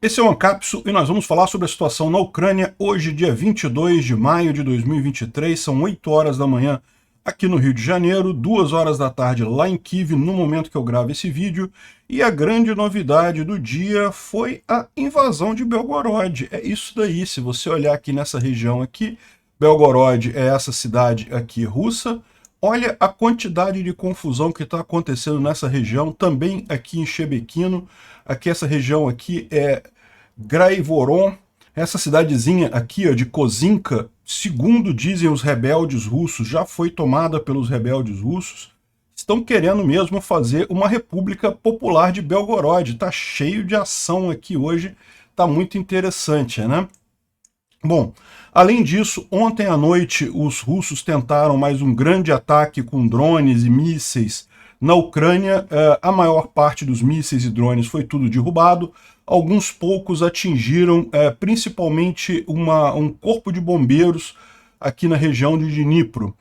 Esse é o Ancapsu e nós vamos falar sobre a situação na Ucrânia hoje, dia 22 de maio de 2023, são 8 horas da manhã aqui no Rio de Janeiro, 2 horas da tarde lá em Kiev, no momento que eu gravo esse vídeo, e a grande novidade do dia foi a invasão de Belgorod. É isso daí, se você olhar aqui nessa região aqui, Belgorod é essa cidade aqui russa, olha a quantidade de confusão que está acontecendo nessa região, também aqui em Shebekino. Aqui essa região aqui é Graivoron, essa cidadezinha aqui ó, de Kozinka, segundo dizem os rebeldes russos, já foi tomada pelos rebeldes russos. Estão querendo mesmo fazer uma república popular de Belgorod. Está cheio de ação aqui hoje, está muito interessante, né? Bom, além disso, ontem à noite os russos tentaram mais um grande ataque com drones e mísseis na Ucrânia. A maior parte dos mísseis e drones foi tudo derrubado. Alguns poucos atingiram principalmente um corpo de bombeiros aqui na região de Dnipro.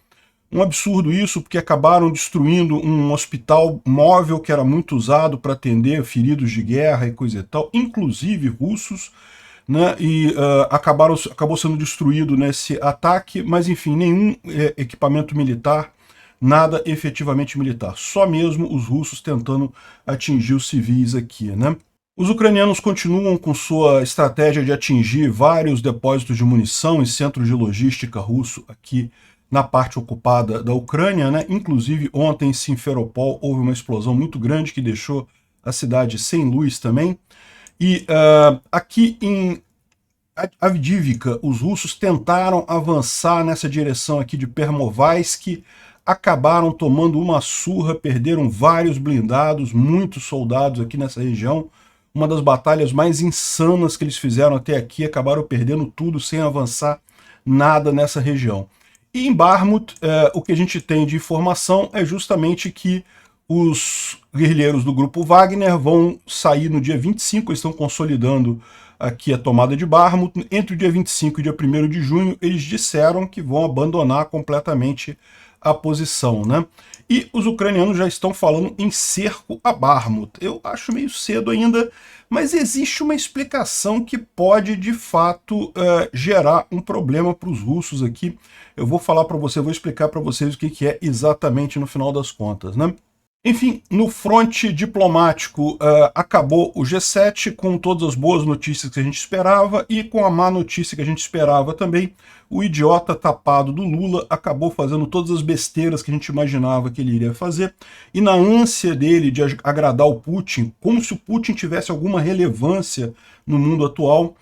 Um absurdo isso, porque acabaram destruindo um hospital móvel que era muito usado para atender feridos de guerra e coisa e tal, inclusive russos, né, e acabou sendo destruído nesse ataque, mas enfim, nenhum equipamento militar, nada efetivamente militar, só mesmo os russos tentando atingir os civis aqui, né. Os ucranianos continuam com sua estratégia de atingir vários depósitos de munição e centros de logística russo aqui na parte ocupada da Ucrânia, né? Inclusive ontem em Simferopol houve uma explosão muito grande que deixou a cidade sem luz também. E aqui em Avdiivka, os russos tentaram avançar nessa direção aqui de Permovaisk, acabaram tomando uma surra, perderam vários blindados, muitos soldados aqui nessa região. Uma das batalhas mais insanas que eles fizeram até aqui, acabaram perdendo tudo sem avançar nada nessa região. E em Bakhmut, o que a gente tem de informação é justamente que os guerrilheiros do grupo Wagner vão sair no dia 25, eles estão consolidando aqui a tomada de Bakhmut. Entre o dia 25 e o dia 1º de junho, eles disseram que vão abandonar completamente a posição, né? E os ucranianos já estão falando em cerco a Bakhmut. Eu acho meio cedo ainda, mas existe uma explicação que pode, de fato, gerar um problema para os russos aqui. Eu vou falar para você, vou explicar para vocês o que é exatamente no final das contas, né? Enfim, no fronte diplomático acabou o G7 com todas as boas notícias que a gente esperava e com a má notícia que a gente esperava também. O idiota tapado do Lula acabou fazendo todas as besteiras que a gente imaginava que ele iria fazer, e na ânsia dele de agradar o Putin, como se o Putin tivesse alguma relevância no mundo atual,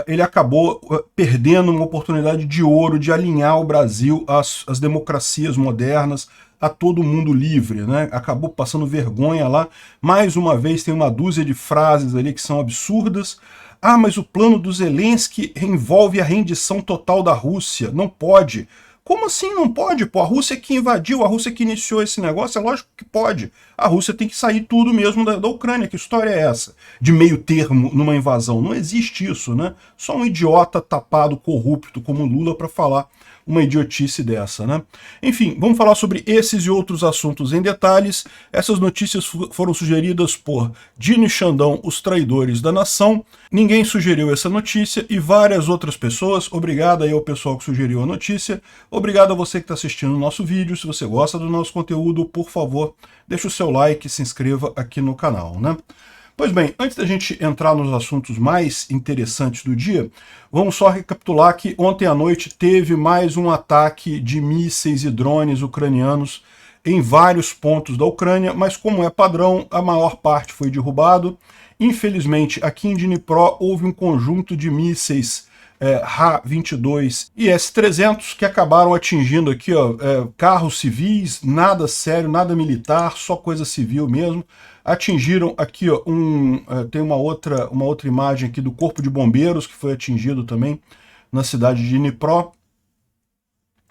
ele acabou perdendo uma oportunidade de ouro de alinhar o Brasil às democracias modernas, a todo mundo livre, né? Acabou passando vergonha lá. Mais uma vez tem uma dúzia de frases ali que são absurdas. Ah, mas o plano do Zelensky envolve a rendição total da Rússia. Não pode. Como assim não pode? Pô, a Rússia que invadiu, a Rússia que iniciou esse negócio, é lógico que pode. A Rússia tem que sair tudo mesmo da Ucrânia. Que história é essa? De meio termo numa invasão. Não existe isso, né? Só um idiota tapado, corrupto como Lula para falar uma idiotice dessa, né? Enfim, vamos falar sobre esses e outros assuntos em detalhes. Essas notícias foram sugeridas por Dino e Xandão, os traidores da nação. Ninguém sugeriu essa notícia e várias outras pessoas. Obrigado aí ao pessoal que sugeriu a notícia. Obrigado a você que está assistindo o nosso vídeo. Se você gosta do nosso conteúdo, por favor, deixe o seu like e se inscreva aqui no canal, né? Pois bem, antes da gente entrar nos assuntos mais interessantes do dia, vamos só recapitular que ontem à noite teve mais um ataque de mísseis e drones ucranianos em vários pontos da Ucrânia, mas como é padrão, a maior parte foi derrubado. Infelizmente, aqui em Dnipro houve um conjunto de mísseis Ra-22 e S-300 que acabaram atingindo aqui ó, carros civis, nada sério, nada militar, só coisa civil mesmo. Atingiram aqui ó, tem uma outra imagem aqui do corpo de bombeiros que foi atingido também na cidade de Dnipro.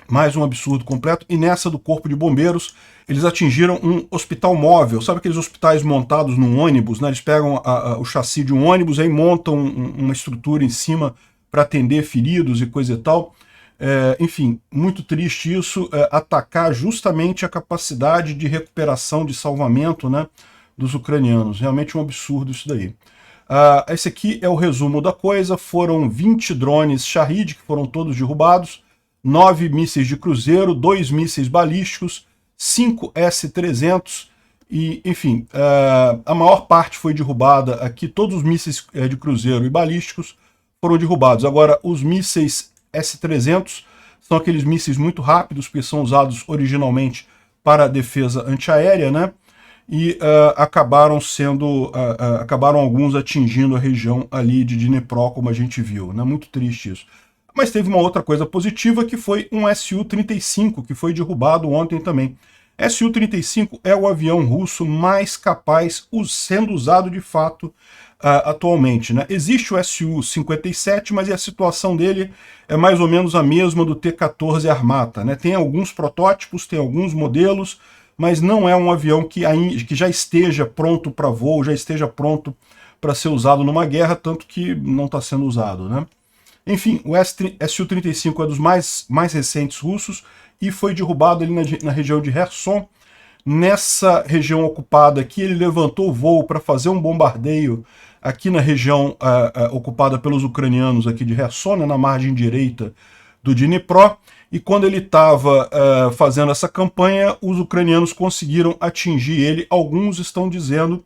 Mais um absurdo completo. E nessa do corpo de bombeiros, eles atingiram um hospital móvel. Sabe aqueles hospitais montados num ônibus, né? Eles pegam o chassi de um ônibus e aí montam uma estrutura em cima para atender feridos e coisa e tal. Enfim, muito triste isso, atacar justamente a capacidade de recuperação, de salvamento, né, dos ucranianos. Realmente um absurdo isso daí. Esse aqui é o resumo da coisa. Foram 20 drones Shahed, que foram todos derrubados, 9 mísseis de cruzeiro, 2 mísseis balísticos, 5 S-300, e, enfim, a maior parte foi derrubada aqui. Todos os mísseis de cruzeiro e balísticos foram derrubados. Agora, os mísseis S-300 são aqueles mísseis muito rápidos, porque são usados originalmente para a defesa antiaérea, né? E acabaram alguns atingindo a região ali de Dnipro, como a gente viu, né? Muito triste isso. Mas teve uma outra coisa positiva, que foi um Su-35, que foi derrubado ontem também. Su-35 é o avião russo mais capaz sendo usado de fato atualmente, né? Existe o Su-57, mas a situação dele é mais ou menos a mesma do T-14 Armata, né? Tem alguns protótipos, tem alguns modelos, mas não é um avião que já esteja pronto para voo, já esteja pronto para ser usado numa guerra, tanto que não está sendo usado, né? Enfim, o Su-35 é dos mais recentes russos e foi derrubado ali na região de Kherson. Nessa região ocupada aqui, ele levantou o voo para fazer um bombardeio aqui na região ocupada pelos ucranianos aqui de Kherson, né, na margem direita do Dnipro, e quando ele estava fazendo essa campanha, os ucranianos conseguiram atingir ele. Alguns estão dizendo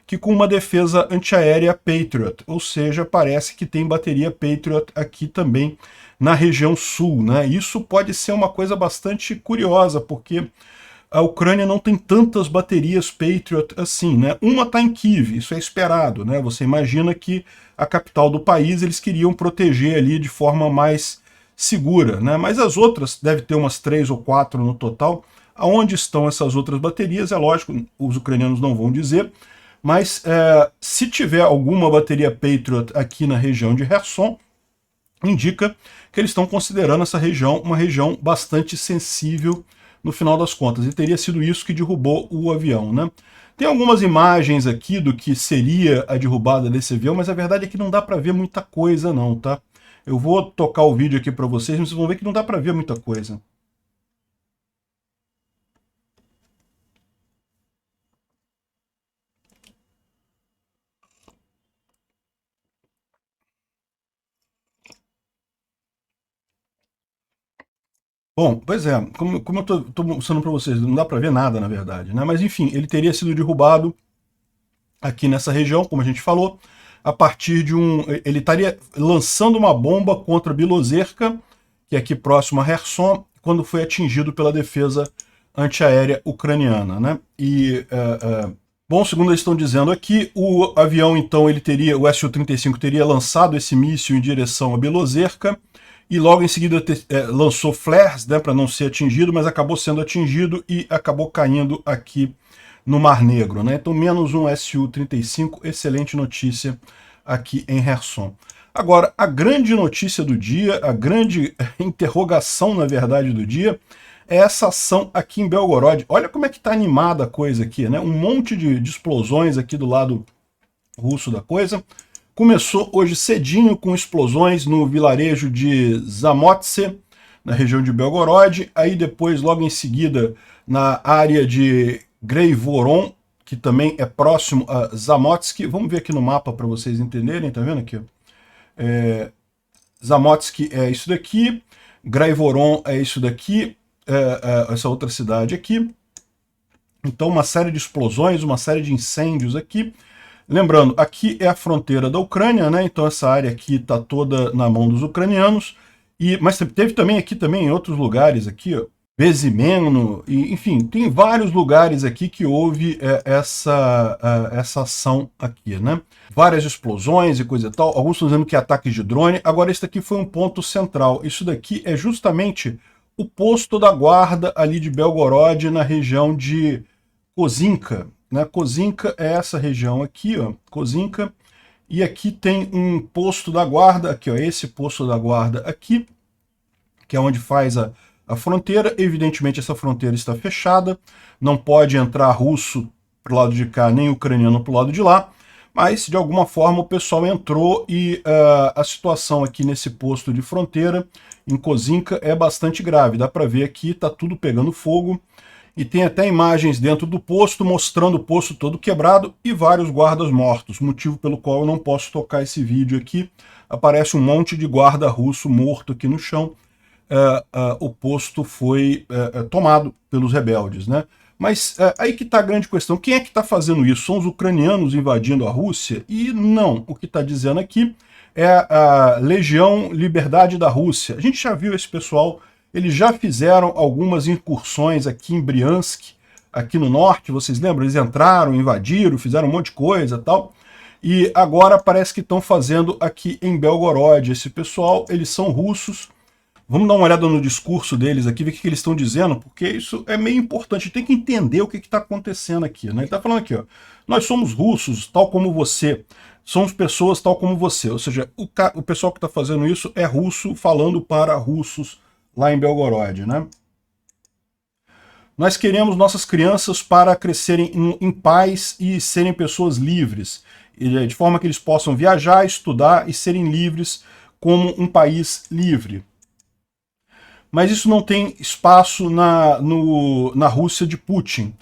que com uma defesa antiaérea Patriot, ou seja, parece que tem bateria Patriot aqui também na região sul, né? Isso pode ser uma coisa bastante curiosa, porque a Ucrânia não tem tantas baterias Patriot assim, né? Uma está em Kiev, isso é esperado, né? Você imagina que a capital do país eles queriam proteger ali de forma mais segura, né? Mas as outras, deve ter umas 3 ou 4 no total. Aonde estão essas outras baterias, é lógico, os ucranianos não vão dizer, mas se tiver alguma bateria Patriot aqui na região de Kherson, indica que eles estão considerando essa região uma região bastante sensível no final das contas, e teria sido isso que derrubou o avião, né? Tem algumas imagens aqui do que seria a derrubada desse avião, mas a verdade é que não dá para ver muita coisa não, tá? Eu vou tocar o vídeo aqui para vocês, mas vocês vão ver que não dá para ver muita coisa. Bom, pois é, como eu tô mostrando para vocês, não dá para ver nada, na verdade, né? Mas enfim, ele teria sido derrubado aqui nessa região, como a gente falou, a partir de ele estaria lançando uma bomba contra Bilozerka, que é aqui próximo a Kherson, quando foi atingido pela defesa antiaérea ucraniana, né? E, bom, segundo eles estão dizendo aqui, o avião, então, o Su-35 teria lançado esse míssil em direção a Bilozerka, e logo em seguida lançou flares, né, para não ser atingido, mas acabou sendo atingido e acabou caindo aqui no Mar Negro, né? Então, menos um Su-35, excelente notícia aqui em Kherson. Agora, a grande notícia do dia, a grande interrogação, na verdade, do dia, é essa ação aqui em Belgorod. Olha como é que está animada a coisa aqui, né? Um monte de explosões aqui do lado russo da coisa. Começou hoje cedinho com explosões no vilarejo de Zamotse, na região de Belgorod. Aí depois, logo em seguida, na área de Greivoron, que também é próximo a Zamotsky. Vamos ver aqui no mapa para vocês entenderem, tá vendo aqui? Zamotsky é isso daqui, Greivoron é isso daqui, essa outra cidade aqui. Então uma série de explosões, uma série de incêndios aqui. Lembrando, aqui é a fronteira da Ucrânia, né? Então essa área aqui está toda na mão dos ucranianos. Mas teve também aqui também em outros lugares aqui, ó, Bezimeno, e, enfim, tem vários lugares aqui que houve essa ação aqui, né? Várias explosões e coisa e tal, alguns estão dizendo que é ataque de drone. Agora esse daqui foi um ponto central, isso daqui é justamente o posto da guarda ali de Belgorod, na região de Kozinka, né? Kozinka é essa região aqui, ó, Kozinka, e aqui tem um posto da guarda, aqui ó, esse posto da guarda aqui, que é onde faz a fronteira. Evidentemente essa fronteira está fechada, não pode entrar russo para o lado de cá, nem ucraniano para o lado de lá, mas de alguma forma o pessoal entrou e a situação aqui nesse posto de fronteira, em Kozinka, é bastante grave. Dá para ver aqui, está tudo pegando fogo, E tem até imagens dentro do posto mostrando o posto todo quebrado e vários guardas mortos, motivo pelo qual eu não posso tocar esse vídeo aqui. Aparece um monte de guarda russo morto aqui no chão. O posto foi tomado pelos rebeldes, né? Mas aí que está a grande questão. Quem é que está fazendo isso? São os ucranianos invadindo a Rússia? E não, o que está dizendo aqui é a Legião Liberdade da Rússia. A gente já viu esse pessoal, eles já fizeram algumas incursões aqui em Briansk, aqui no norte, vocês lembram? Eles entraram, invadiram, fizeram um monte de coisa e tal. E agora parece que estão fazendo aqui em Belgorod. Esse pessoal, eles são russos. Vamos dar uma olhada no discurso deles aqui, ver o que eles estão dizendo, porque isso é meio importante. Tem que entender o que está acontecendo aqui, né? Ele está falando aqui, ó, nós somos russos, tal como você. Somos pessoas tal como você. Ou seja, o pessoal que está fazendo isso é russo, falando para russos lá em Belgorod, né? Nós queremos nossas crianças para crescerem em paz e serem pessoas livres, de forma que eles possam viajar, estudar e serem livres como um país livre. Mas isso não tem espaço na Rússia de Putin,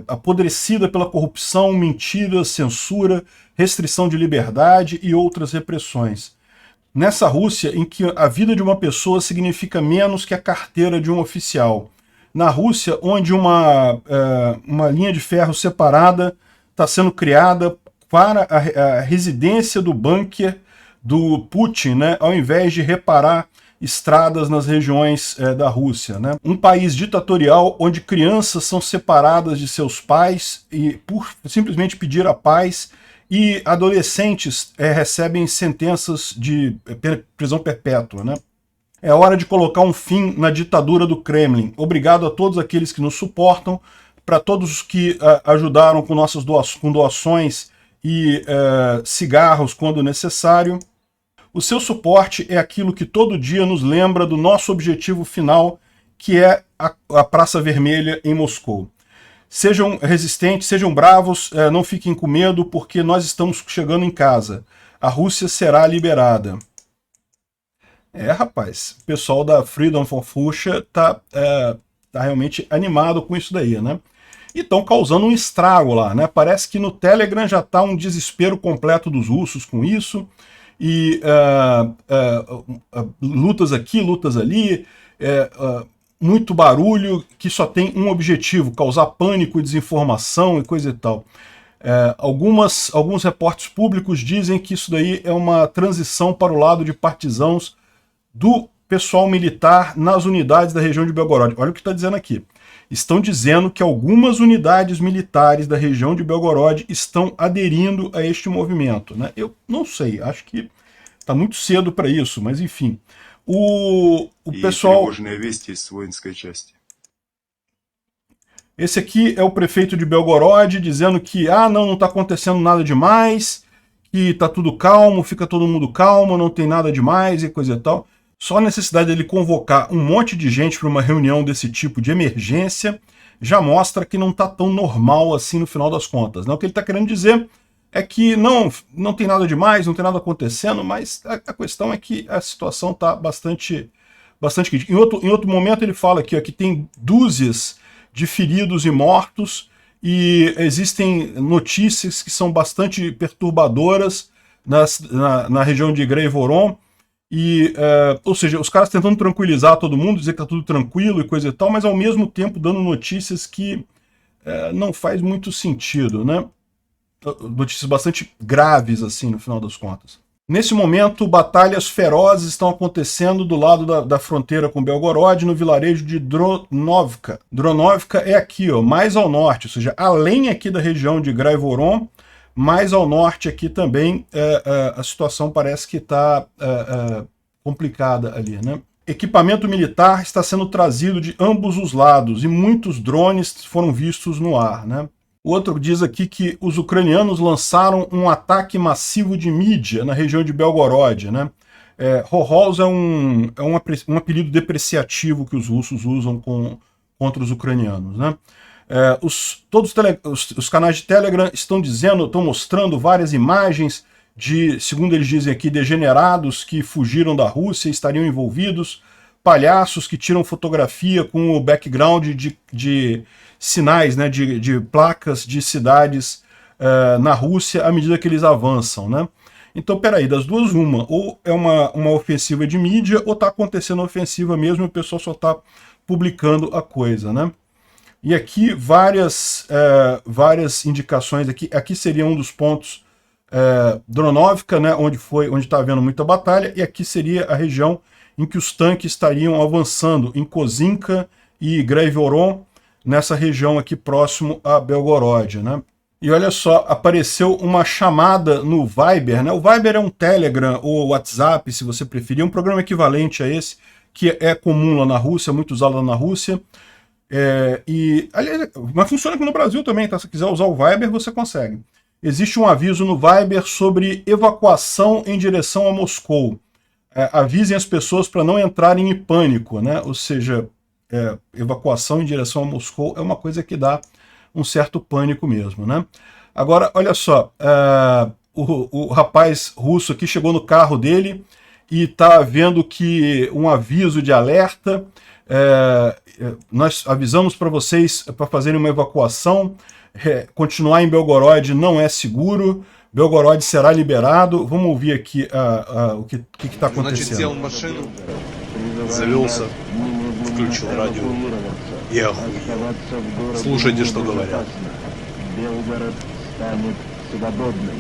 apodrecida pela corrupção, mentira, censura, restrição de liberdade e outras repressões. Nessa Rússia em que a vida de uma pessoa significa menos que a carteira de um oficial. Na Rússia, onde uma linha de ferro separada está sendo criada para a residência do bunker do Putin, né, ao invés de reparar estradas nas regiões da Rússia, né? Um país ditatorial onde crianças são separadas de seus pais e por simplesmente pedir a paz, e adolescentes recebem sentenças de prisão perpétua, né? É hora de colocar um fim na ditadura do Kremlin. Obrigado a todos aqueles que nos suportam, para todos os que ajudaram com nossas doações e cigarros quando necessário. O seu suporte é aquilo que todo dia nos lembra do nosso objetivo final, que é a Praça Vermelha em Moscou. Sejam resistentes, sejam bravos, não fiquem com medo, porque nós estamos chegando em casa. A Rússia será liberada. Rapaz, o pessoal da Freedom for Russia tá realmente animado com isso daí, né? E estão causando um estrago lá, né? Parece que no Telegram já está um desespero completo dos russos com isso. E lutas aqui, lutas ali, muito barulho que só tem um objetivo, causar pânico e desinformação e coisa e tal. Alguns repórteres públicos dizem que isso daí é uma transição para o lado de partisãos do pessoal militar nas unidades da região de Belgorod. Olha o que está dizendo aqui. Estão dizendo que algumas unidades militares da região de Belgorod estão aderindo a este movimento, né? Eu não sei, acho que está muito cedo para isso, mas enfim. O pessoal... Esse aqui é o prefeito de Belgorod dizendo que não está acontecendo nada demais, que está tudo calmo, fica todo mundo calmo, não tem nada demais e coisa e tal. Só a necessidade dele convocar um monte de gente para uma reunião desse tipo de emergência já mostra que não está tão normal assim no final das contas, né? O que ele está querendo dizer é que não tem nada demais, não tem nada acontecendo, mas a questão é que a situação está bastante crítica. Em outro momento ele fala aqui, que tem dúzias de feridos e mortos, e existem notícias que são bastante perturbadoras na região de Grey-Voron, ou seja, os caras tentando tranquilizar todo mundo, dizer que está tudo tranquilo e coisa e tal, mas ao mesmo tempo dando notícias que não faz muito sentido, né? Notícias bastante graves, assim, no final das contas. Nesse momento, batalhas ferozes estão acontecendo do lado da fronteira com Belgorod, no vilarejo de Dronovka. Dronovka é aqui, mais ao norte, ou seja, além aqui da região de Grey-Voron, mais ao norte aqui também a situação parece que está complicada ali, né? Equipamento militar está sendo trazido de ambos os lados e muitos drones foram vistos no ar, né? O outro diz aqui que os ucranianos lançaram um ataque massivo de mídia na região de Belgorod, né? Rorroz é um apelido depreciativo que os russos usam contra os ucranianos, né? Todos os canais de Telegram estão mostrando várias imagens de, segundo eles dizem aqui, degenerados que fugiram da Rússia e estariam envolvidos. palhaços que tiram fotografia com o background de sinais, né, de placas de cidades na Rússia à medida que eles avançam, né? Então, peraí, das duas uma, ou é uma ofensiva de mídia, ou está acontecendo ofensiva mesmo e o pessoal só está publicando a coisa, né? E aqui várias indicações, aqui seria um dos pontos, Dronovka, né, onde está havendo muita batalha, e aqui seria a região em que os tanques estariam avançando, em Kozinka e Graivoron, nessa região aqui próximo a Belgorod, né? E olha só, apareceu uma chamada no Viber, né? O Viber é um Telegram ou WhatsApp, se você preferir, um programa equivalente a esse, que é comum lá na Rússia, muito usado lá na Rússia. Aliás, mas funciona aqui no Brasil também, tá? Se quiser usar o Viber, você consegue. Existe um aviso no Viber sobre evacuação em direção a Moscou. Avisem as pessoas para não entrarem em pânico, né? Ou seja, evacuação em direção a Moscou é uma coisa que dá um certo pânico mesmo, né? Agora, olha só, o rapaz russo aqui chegou no carro dele e está vendo que um aviso de alerta, nós avisamos para vocês para fazerem uma evacuação, continuar em Belgorod não é seguro, Belgorod será liberado. Vamos ouvir aqui o que está acontecendo. Сел в машину, завелся, включил радио и охуел. Слушайте, что говорят. Белгород станет свободным.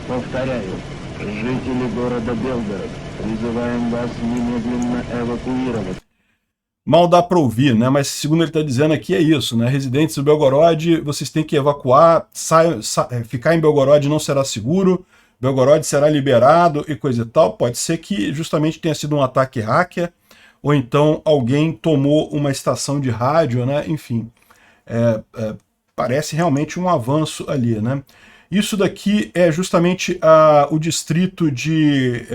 Повторяю, жители города Белгород, призываем вас немедленно эвакуировать. Mal dá para ouvir, né? Mas segundo ele está dizendo aqui é isso, né? Residentes do Belgorod, vocês têm que evacuar, ficar em Belgorod não será seguro, Belgorod será liberado e coisa e tal. Pode ser que justamente tenha sido um ataque hacker, ou então alguém tomou uma estação de rádio, né? Enfim, parece realmente um avanço ali, né? Isso daqui é justamente o distrito de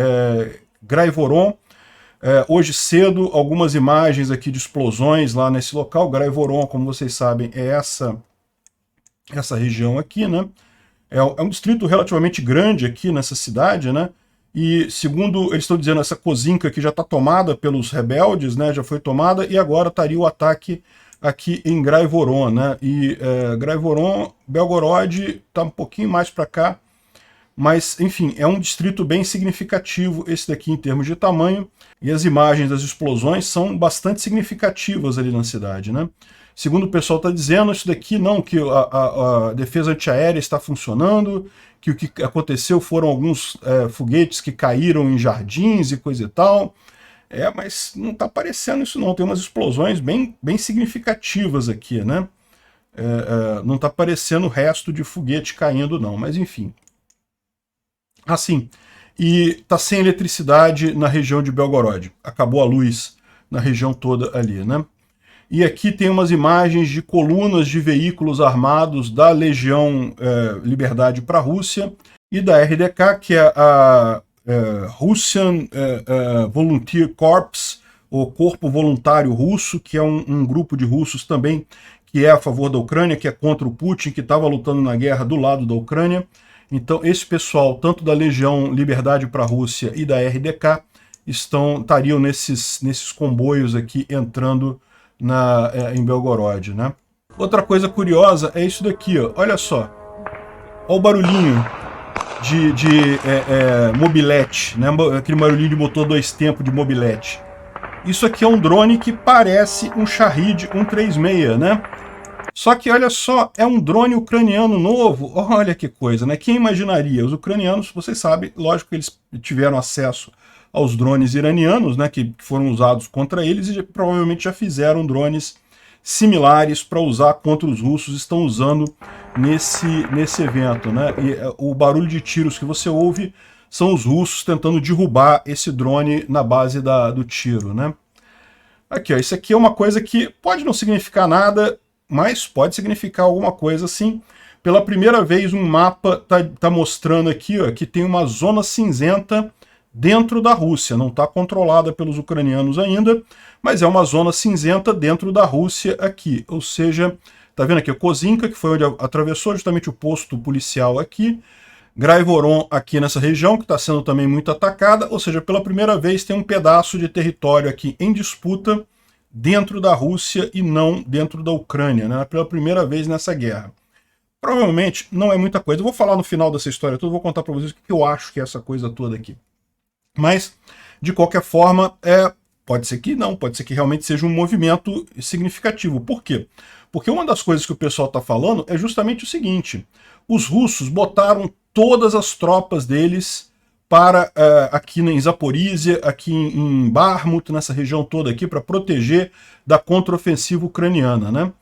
Graivoron. Hoje cedo, algumas imagens aqui de explosões lá nesse local. Graivoron, como vocês sabem, é essa região aqui, né? É um distrito relativamente grande aqui nessa cidade, né? E segundo eles estão dizendo, essa Kozinka aqui já está tomada pelos rebeldes, né? Já foi tomada e agora estaria o ataque aqui em Graivoron, né? E Graivoron, Belgorod está um pouquinho mais para cá, mas enfim, é um distrito bem significativo esse daqui em termos de tamanho, e as imagens das explosões são bastante significativas ali na cidade, né? Segundo o pessoal está dizendo, isso daqui não, que a defesa antiaérea está funcionando, que o que aconteceu foram alguns foguetes que caíram em jardins e coisa e tal. Mas não está aparecendo isso não, tem umas explosões bem significativas aqui, né? Não está aparecendo o resto de foguete caindo não, mas enfim. Assim, e está sem eletricidade na região de Belgorod, acabou a luz na região toda ali, né? E aqui tem umas imagens de colunas de veículos armados da Legião Liberdade para a Rússia e da RDK, que é a Russian Volunteer Corps, o Corpo Voluntário Russo, que é um grupo de russos também que é a favor da Ucrânia, que é contra o Putin, que estava lutando na guerra do lado da Ucrânia. Então esse pessoal, tanto da Legião Liberdade para a Rússia e da RDK, estariam nesses comboios aqui entrando em Belgorod, né? Outra coisa curiosa é isso daqui, ó. Olha só. Olha o barulhinho de mobilete, né? Aquele barulhinho de motor 2 tempos de mobilete. Isso aqui é um drone que parece um Shahed 136, né? Só que olha só, é um drone ucraniano novo. Olha que coisa, né? Quem imaginaria? Os ucranianos, vocês sabem, lógico que eles tiveram acesso aos drones iranianos, né, que foram usados contra eles e provavelmente já fizeram drones similares para usar contra os russos, estão usando nesse evento, né? E o barulho de tiros que você ouve são os russos tentando derrubar esse drone na base do tiro, né? Aqui, ó, isso aqui é uma coisa que pode não significar nada, mas pode significar alguma coisa sim. Pela primeira vez um mapa tá mostrando aqui, ó, que tem uma zona cinzenta dentro da Rússia, não está controlada pelos ucranianos ainda, mas é uma zona cinzenta dentro da Rússia aqui, ou seja, tá vendo aqui a Kozinka, que foi onde atravessou justamente o posto policial aqui, Graivoron aqui nessa região, que está sendo também muito atacada, ou seja, pela primeira vez tem um pedaço de território aqui em disputa dentro da Rússia e não dentro da Ucrânia, né? Pela primeira vez nessa guerra. Provavelmente não é muita coisa. Eu vou falar no final dessa história toda, vou contar para vocês o que eu acho que é essa coisa toda aqui. Mas, de qualquer forma, pode ser que não, pode ser que realmente seja um movimento significativo. Por quê? Porque uma das coisas que o pessoal está falando é justamente o seguinte: os russos botaram todas as tropas deles para aqui em Zaporizhia, aqui em Bakhmut, nessa região toda aqui, para proteger da contraofensiva ucraniana, né?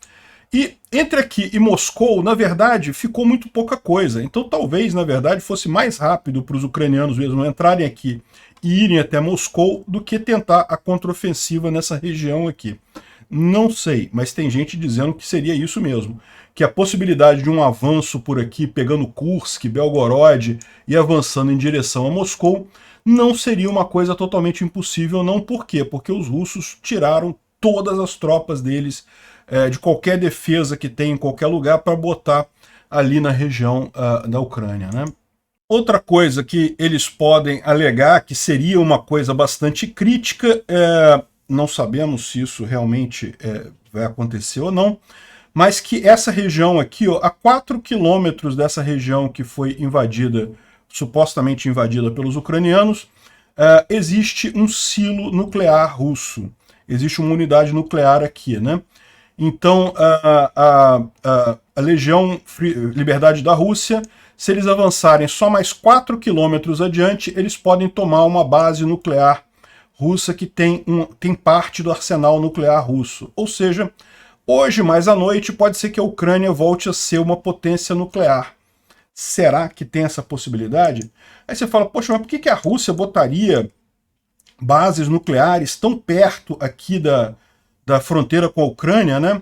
E entre aqui e Moscou, na verdade, ficou muito pouca coisa. Então talvez, na verdade, fosse mais rápido para os ucranianos mesmo entrarem aqui e irem até Moscou do que tentar a contraofensiva nessa região aqui. Não sei, mas tem gente dizendo que seria isso mesmo. Que a possibilidade de um avanço por aqui, pegando Kursk, Belgorod e avançando em direção a Moscou, não seria uma coisa totalmente impossível, não. Por quê? Porque os russos tiraram todas as tropas deles de qualquer defesa que tem em qualquer lugar para botar ali na região da Ucrânia, né? Outra coisa que eles podem alegar, que seria uma coisa bastante crítica, não sabemos se isso realmente vai acontecer ou não, mas que essa região aqui, ó, a 4 quilômetros dessa região que foi invadida, supostamente invadida pelos ucranianos, existe um silo nuclear russo. Existe uma unidade nuclear aqui, né? Então, a Legião Liberdade da Rússia, se eles avançarem só mais 4 quilômetros adiante, eles podem tomar uma base nuclear russa que tem parte do arsenal nuclear russo. Ou seja, hoje, mais à noite, pode ser que a Ucrânia volte a ser uma potência nuclear. Será que tem essa possibilidade? Aí você fala, poxa, mas por que a Rússia botaria bases nucleares tão perto aqui da fronteira com a Ucrânia, né?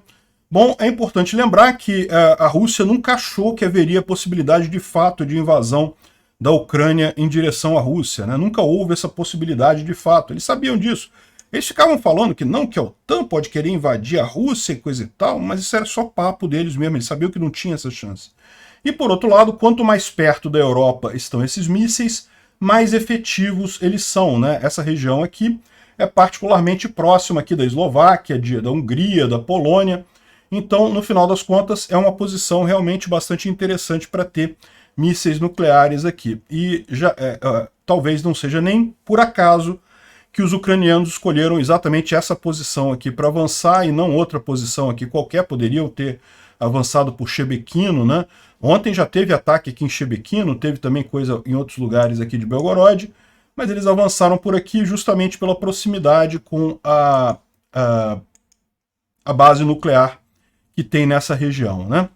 Bom, é importante lembrar que a Rússia nunca achou que haveria possibilidade de fato de invasão da Ucrânia em direção à Rússia, né? Nunca houve essa possibilidade de fato. Eles sabiam disso. Eles ficavam falando que a OTAN pode querer invadir a Rússia e coisa e tal, mas isso era só papo deles mesmo, eles sabiam que não tinha essa chance. E por outro lado, quanto mais perto da Europa estão esses mísseis, mais efetivos eles são, né? Essa região aqui é particularmente próxima aqui da Eslováquia, da Hungria, da Polônia. Então, no final das contas, é uma posição realmente bastante interessante para ter mísseis nucleares aqui. E talvez não seja nem por acaso que os ucranianos escolheram exatamente essa posição aqui para avançar e não outra posição aqui qualquer. Poderiam ter avançado por Shebekino, né? Ontem já teve ataque aqui em Shebekino, teve também coisa em outros lugares aqui de Belgorod, mas eles avançaram por aqui justamente pela proximidade com a base nuclear que tem nessa região, né?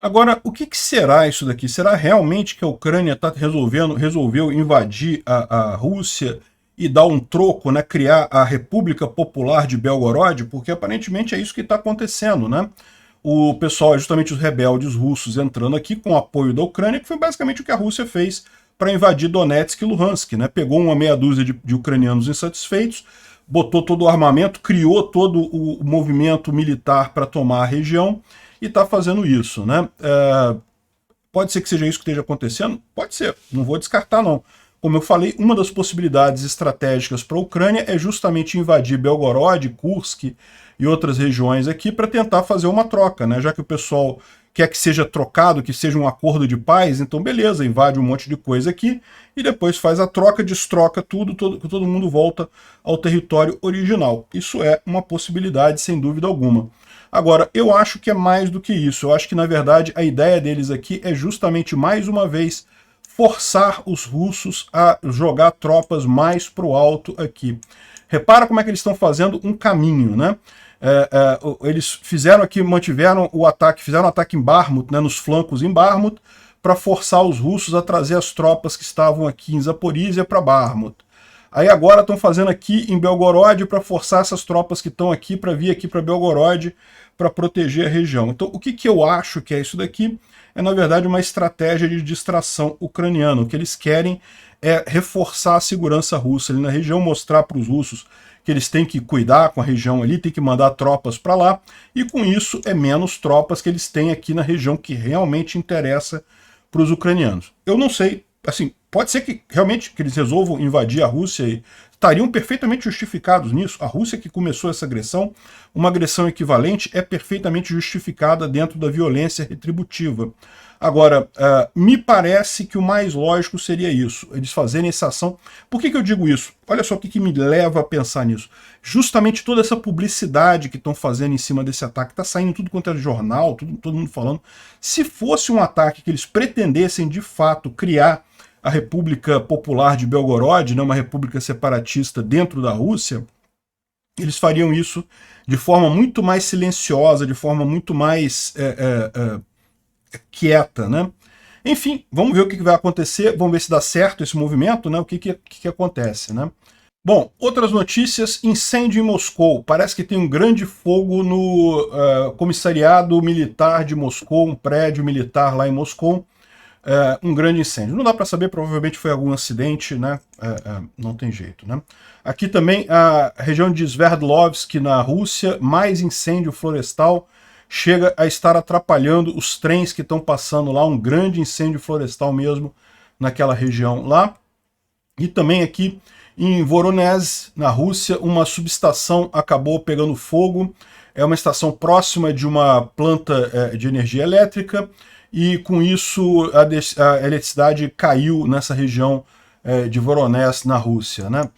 Agora, o que será isso daqui? Será realmente que a Ucrânia resolveu invadir a Rússia e dar um troco, né? Criar a República Popular de Belgorod? Porque aparentemente é isso que está acontecendo, né? O pessoal, justamente os rebeldes russos entrando aqui com o apoio da Ucrânia, que foi basicamente o que a Rússia fez para invadir Donetsk e Luhansk, né? Pegou uma meia dúzia de ucranianos insatisfeitos, botou todo o armamento, criou todo o movimento militar para tomar a região e está fazendo isso, né? Pode ser que seja isso que esteja acontecendo? Pode ser, não vou descartar não. Como eu falei, uma das possibilidades estratégicas para a Ucrânia é justamente invadir Belgorod, Kursk e outras regiões aqui para tentar fazer uma troca, né? Já que o pessoal quer que seja trocado, que seja um acordo de paz, então beleza, invade um monte de coisa aqui e depois faz a troca, destroca tudo, todo mundo volta ao território original. Isso é uma possibilidade, sem dúvida alguma. Agora, eu acho que é mais do que isso. Eu acho que, na verdade, a ideia deles aqui é justamente, mais uma vez, forçar os russos a jogar tropas mais para o alto aqui. Repara como é que eles estão fazendo um caminho, né? Eles fizeram aqui, mantiveram o ataque, fizeram um ataque em Bakhmut, né, nos flancos em Bakhmut, para forçar os russos a trazer as tropas que estavam aqui em Zaporizhia para Bakhmut. Aí agora estão fazendo aqui em Belgorod para forçar essas tropas que estão aqui para vir aqui para Belgorod para proteger a região. Então o que eu acho que é isso daqui? É na verdade uma estratégia de distração ucraniana. O que eles querem é reforçar a segurança russa ali na região, mostrar para os russos que eles têm que cuidar com a região ali, tem que mandar tropas para lá, e com isso é menos tropas que eles têm aqui na região que realmente interessa para os ucranianos. Eu não sei, assim, pode ser que realmente que eles resolvam invadir a Rússia e estariam perfeitamente justificados nisso. A Rússia que começou essa agressão, uma agressão equivalente é perfeitamente justificada dentro da violência retributiva. Agora, me parece que o mais lógico seria isso, eles fazerem essa ação. Por que eu digo isso? Olha só o que me leva a pensar nisso. Justamente toda essa publicidade que estão fazendo em cima desse ataque, está saindo tudo quanto é jornal, todo mundo falando. Se fosse um ataque que eles pretendessem de fato criar a República Popular de Belgorod, né, uma república separatista dentro da Rússia, eles fariam isso de forma muito mais silenciosa, de forma muito mais quieta, né? Enfim, vamos ver o que vai acontecer, vamos ver se dá certo esse movimento, né? O que acontece, né? Bom, outras notícias, incêndio em Moscou. Parece que tem um grande fogo no comissariado militar de Moscou, um prédio militar lá em Moscou. Um grande incêndio. Não dá para saber, provavelmente foi algum acidente, né? Não tem jeito, né? Aqui também a região de Sverdlovsk, na Rússia, mais incêndio florestal, chega a estar atrapalhando os trens que estão passando lá, um grande incêndio florestal mesmo naquela região lá. E também aqui em Voronezh, na Rússia, uma subestação acabou pegando fogo. É uma estação próxima de uma planta de energia elétrica, e com isso a eletricidade caiu nessa região de Voronezh, na Rússia, né?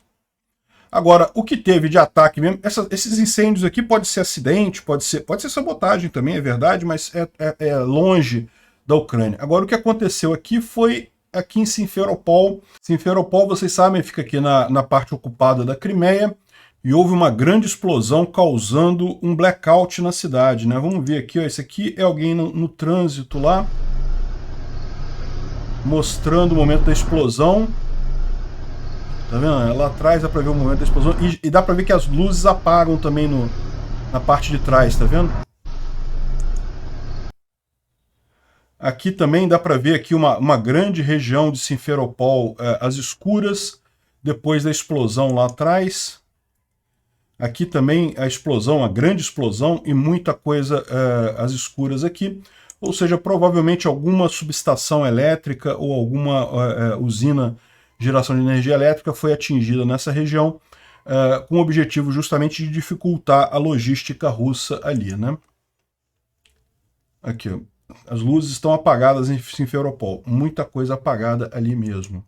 Agora, o que teve de ataque mesmo, esses incêndios aqui pode ser acidente, pode ser sabotagem também, é verdade, mas é longe da Ucrânia. Agora, o que aconteceu aqui foi aqui em Simferopol. Simferopol, vocês sabem, fica aqui na parte ocupada da Crimeia, e houve uma grande explosão causando um blackout na cidade, né? Vamos ver aqui, ó, esse aqui é alguém no trânsito lá, mostrando o momento da explosão. Tá vendo? Lá atrás dá pra ver o momento da explosão, e dá pra ver que as luzes apagam também na parte de trás, tá vendo? Aqui também dá pra ver aqui uma grande região de Simferopol às escuras, depois da explosão lá atrás. Aqui também a explosão, a grande explosão, e muita coisa às escuras aqui. Ou seja, provavelmente alguma subestação elétrica ou alguma usina de geração de energia elétrica foi atingida nessa região, com o objetivo justamente de dificultar a logística russa ali, né? Aqui, ó. As luzes estão apagadas em Simferopol. Muita coisa apagada ali mesmo.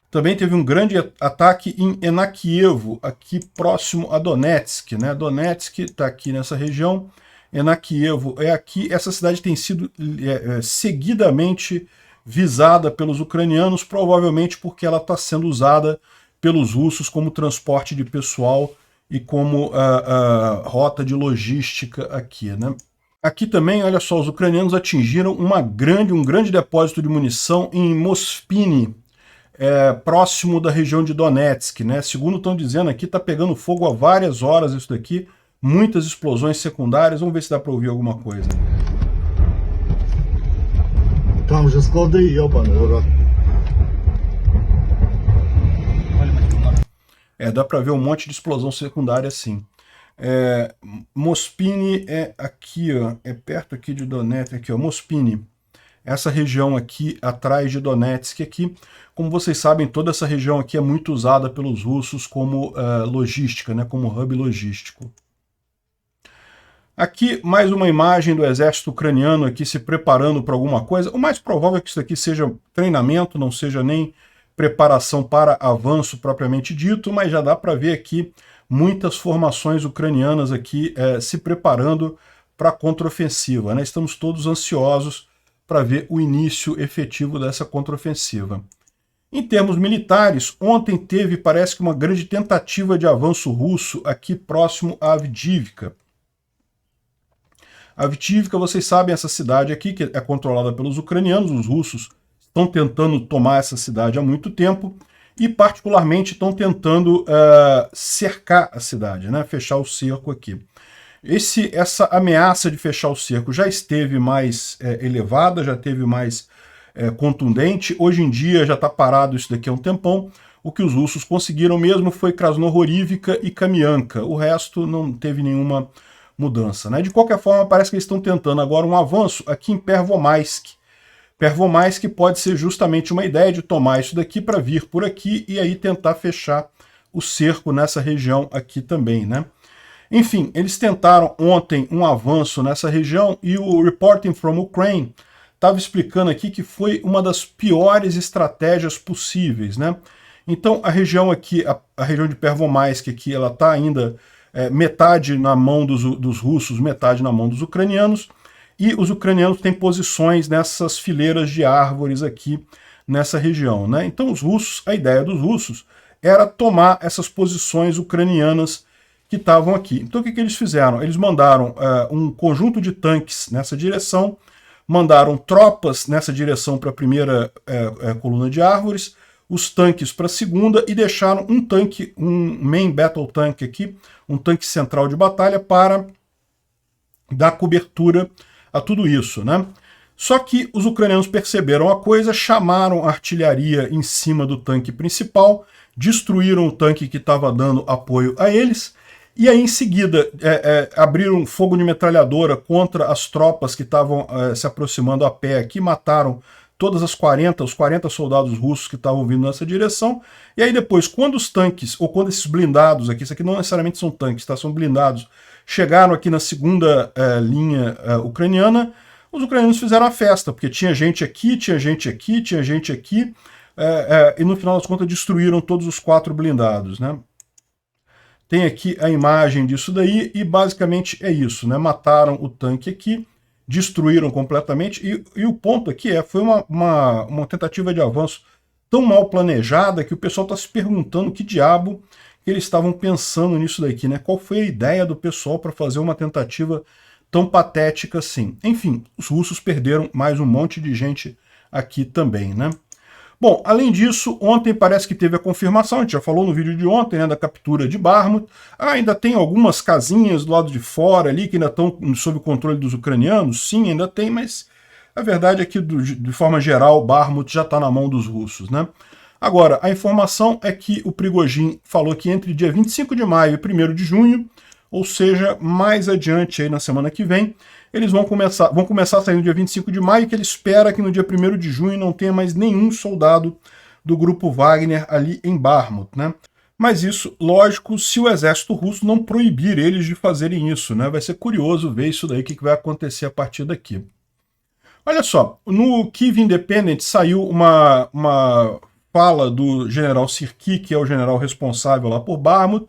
Também teve um grande ataque em Enakievo, aqui próximo a Donetsk, né? Donetsk está aqui nessa região, Enakievo é aqui. Essa cidade tem sido seguidamente visada pelos ucranianos, provavelmente porque ela está sendo usada pelos russos como transporte de pessoal e como rota de logística aqui, né? Aqui também, olha só, os ucranianos atingiram um grande depósito de munição em Mospini, próximo da região de Donetsk, né? Segundo estão dizendo aqui, está pegando fogo há várias horas isso daqui, muitas explosões secundárias. Vamos ver se dá para ouvir alguma coisa. Там же склады, ёбаный урод. Dá para ver um monte de explosão secundária assim. Mospini é aqui, ó, é perto aqui de Donetsk, aqui, ó, Mospini. Essa região aqui, atrás de Donetsk aqui. Como vocês sabem, toda essa região aqui é muito usada pelos russos como logística, né, como hub logístico. Aqui, mais uma imagem do exército ucraniano aqui se preparando para alguma coisa. O mais provável é que isso aqui seja treinamento, não seja nem preparação para avanço propriamente dito, mas já dá para ver aqui muitas formações ucranianas aqui se preparando para a contraofensiva, né? Estamos todos ansiosos para ver o início efetivo dessa contraofensiva. Em termos militares, ontem teve, parece que, uma grande tentativa de avanço russo aqui próximo a Avdiivka. Avdiivka, vocês sabem, essa cidade aqui, que é controlada pelos ucranianos, os russos estão tentando tomar essa cidade há muito tempo, e particularmente estão tentando cercar a cidade, né? Fechar o cerco aqui. Essa ameaça de fechar o cerco já esteve mais elevada, já esteve mais contundente. Hoje em dia já está parado isso daqui há um tempão. O que os russos conseguiram mesmo foi Krasnohorivka e Kamianka. O resto não teve nenhuma mudança, né? De qualquer forma, parece que eles estão tentando agora um avanço aqui em Pervomaisk. Pervomaisk pode ser justamente uma ideia de tomar isso daqui para vir por aqui e aí tentar fechar o cerco nessa região aqui também, né? Enfim, eles tentaram ontem um avanço nessa região e o Reporting from Ukraine estava explicando aqui que foi uma das piores estratégias possíveis, né? Então a região aqui, a região de Pervomaisk aqui, ela está ainda metade na mão dos russos, metade na mão dos ucranianos, e os ucranianos têm posições nessas fileiras de árvores aqui nessa região, né? Então os russos, a ideia dos russos era tomar essas posições ucranianas que estavam aqui. Então o que eles fizeram? Eles mandaram um conjunto de tanques nessa direção, mandaram tropas nessa direção para a primeira coluna de árvores, os tanques para a segunda e deixaram um tanque, um main battle tank aqui, um tanque central de batalha para dar cobertura a tudo isso, né? Só que os ucranianos perceberam a coisa, chamaram a artilharia em cima do tanque principal, destruíram o tanque que estava dando apoio a eles, e aí em seguida abriram fogo de metralhadora contra as tropas que estavam se aproximando a pé aqui, mataram todas os 40 soldados russos que estavam vindo nessa direção, e aí depois, quando os tanques, ou quando esses blindados aqui, isso aqui não necessariamente são tanques, tá? São blindados, chegaram aqui na segunda linha ucraniana, os ucranianos fizeram a festa, porque tinha gente aqui, tinha gente aqui, tinha gente aqui, e no final das contas destruíram todos os 4 blindados, né? Tem aqui a imagem disso daí, e basicamente é isso, né? Mataram o tanque aqui, destruíram completamente, e o ponto aqui foi uma tentativa de avanço tão mal planejada que o pessoal está se perguntando que diabo que eles estavam pensando nisso daqui, né? Qual foi a ideia do pessoal para fazer uma tentativa tão patética assim? Enfim, os russos perderam mais um monte de gente aqui também, né? Bom, além disso, ontem parece que teve a confirmação, a gente já falou no vídeo de ontem, né, da captura de Bakhmut. Ainda tem algumas casinhas do lado de fora ali que ainda estão sob o controle dos ucranianos, sim, ainda tem, mas a verdade é que, de forma geral, Bakhmut já está na mão dos russos, né? Agora, a informação é que o Prigozhin falou que entre dia 25 de maio e 1º de junho, ou seja, mais adiante aí na semana que vem, eles vão começar a sair no dia 25 de maio, que ele espera que no dia 1º de junho não tenha mais nenhum soldado do grupo Wagner ali em Bakhmut, né? Mas isso, lógico, se o exército russo não proibir eles de fazerem isso, né? Vai ser curioso ver isso daí, o que vai acontecer a partir daqui. Olha só, no Kyiv Independent saiu uma fala do general Sirki, que é o general responsável lá por Bakhmut,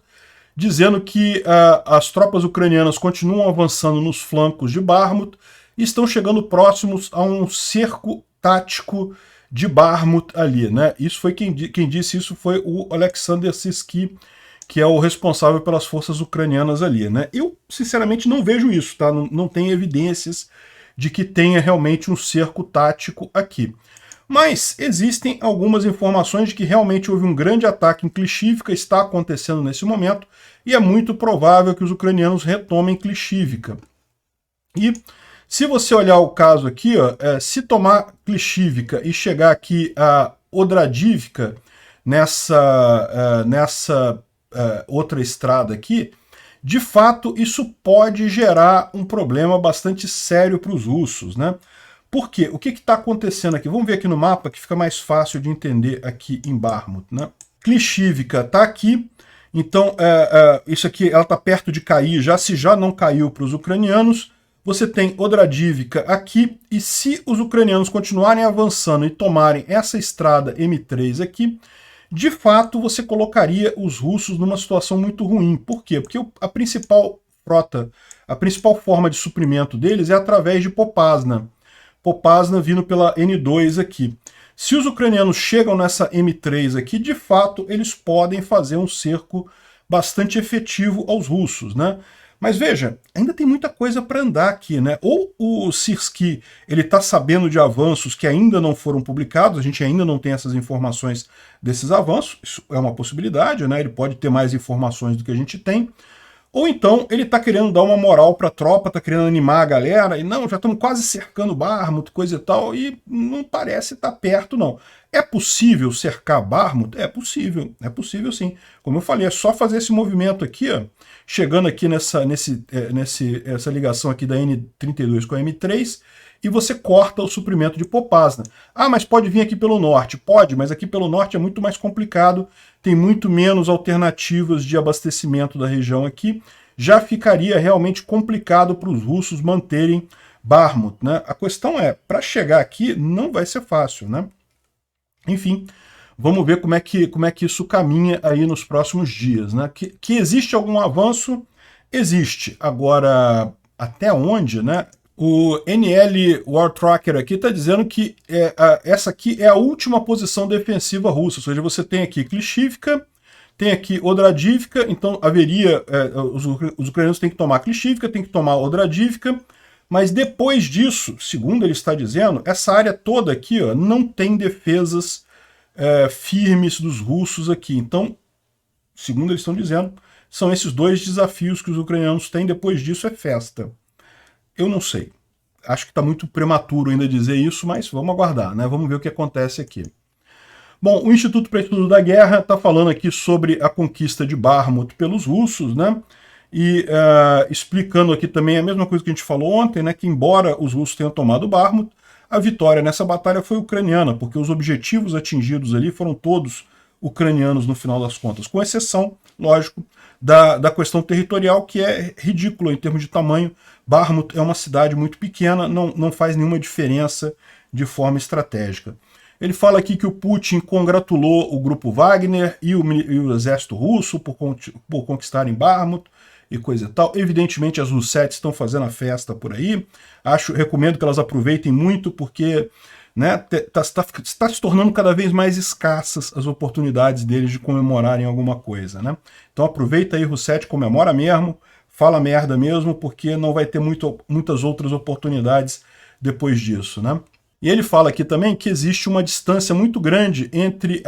dizendo que as tropas ucranianas continuam avançando nos flancos de Bakhmut e estão chegando próximos a um cerco tático de Bakhmut ali, né? Isso foi quem disse isso foi o Alexander Sirski, que é o responsável pelas forças ucranianas ali, né? Eu, sinceramente, não vejo isso, tá? Não tem evidências de que tenha realmente um cerco tático aqui. Mas existem algumas informações de que realmente houve um grande ataque em Klishivka, está acontecendo nesse momento, e é muito provável que os ucranianos retomem Klishivka. E se você olhar o caso aqui, ó, se tomar Klishivka e chegar aqui a Odradivka, nessa outra estrada aqui, de fato isso pode gerar um problema bastante sério para os russos, né? Por quê? O que está acontecendo aqui? Vamos ver aqui no mapa que fica mais fácil de entender aqui em Bakhmut, né? Klishivka está aqui, então isso aqui ela está perto de cair, se já não caiu para os ucranianos. Você tem Odradivka aqui, e se os ucranianos continuarem avançando e tomarem essa estrada M3 aqui, de fato você colocaria os russos numa situação muito ruim. Por quê? Porque a principal frota, a principal forma de suprimento deles é através de Popasna. Popasna vindo pela N2 aqui. Se os ucranianos chegam nessa M3 aqui, de fato, eles podem fazer um cerco bastante efetivo aos russos, né? Mas veja, ainda tem muita coisa para andar aqui, né? Ou o Sirski, ele está sabendo de avanços que ainda não foram publicados, a gente ainda não tem essas informações desses avanços, isso é uma possibilidade, né? Ele pode ter mais informações do que a gente tem. Ou então ele está querendo dar uma moral para a tropa, está querendo animar a galera, e não, já estamos quase cercando Bakhmut, coisa e tal, e não parece estar perto, não. É possível cercar Bakhmut? É possível sim. Como eu falei, é só fazer esse movimento aqui, ó, chegando aqui nessa ligação aqui da N32 com a M3, e você corta o suprimento de Popasna. Ah, mas pode vir aqui pelo norte? Pode, mas aqui pelo norte é muito mais complicado, tem muito menos alternativas de abastecimento da região aqui, já ficaria realmente complicado para os russos manterem Bakhmut, né? A questão é, para chegar aqui não vai ser fácil, né? Enfim, vamos ver como é que isso caminha aí nos próximos dias, né? Que existe algum avanço? Existe. Agora, até onde, né? O NL War Tracker aqui está dizendo que essa aqui é a última posição defensiva russa, ou seja, você tem aqui Klishivka, tem aqui Odradivka, então haveria, os ucranianos têm que tomar Klishivka, têm que tomar Odradivka, mas depois disso, segundo ele está dizendo, essa área toda aqui, ó, não tem defesas firmes dos russos aqui. Então, segundo eles estão dizendo, são esses dois desafios que os ucranianos têm, depois disso é festa. Eu não sei. Acho que está muito prematuro ainda dizer isso, mas vamos aguardar, né? Vamos ver o que acontece aqui. Bom, o Instituto para Estudo da Guerra está falando aqui sobre a conquista de Bakhmut pelos russos, né? E explicando aqui também a mesma coisa que a gente falou ontem, né? Que embora os russos tenham tomado Bakhmut, a vitória nessa batalha foi ucraniana, porque os objetivos atingidos ali foram todos ucranianos no final das contas, com exceção, lógico, da questão territorial, que é ridícula em termos de tamanho. Bakhmut é uma cidade muito pequena, não faz nenhuma diferença de forma estratégica. Ele fala aqui que o Putin congratulou o grupo Wagner e o exército russo por conquistarem Bakhmut e coisa e tal. Evidentemente as Russettes estão fazendo a festa por aí. Recomendo que elas aproveitem muito, porque né, está se tornando cada vez mais escassas as oportunidades deles de comemorarem alguma coisa, né? Então aproveita aí, Rossette, comemora mesmo, fala merda mesmo, porque não vai ter muitas outras oportunidades depois disso, né? E ele fala aqui também que existe uma distância muito grande entre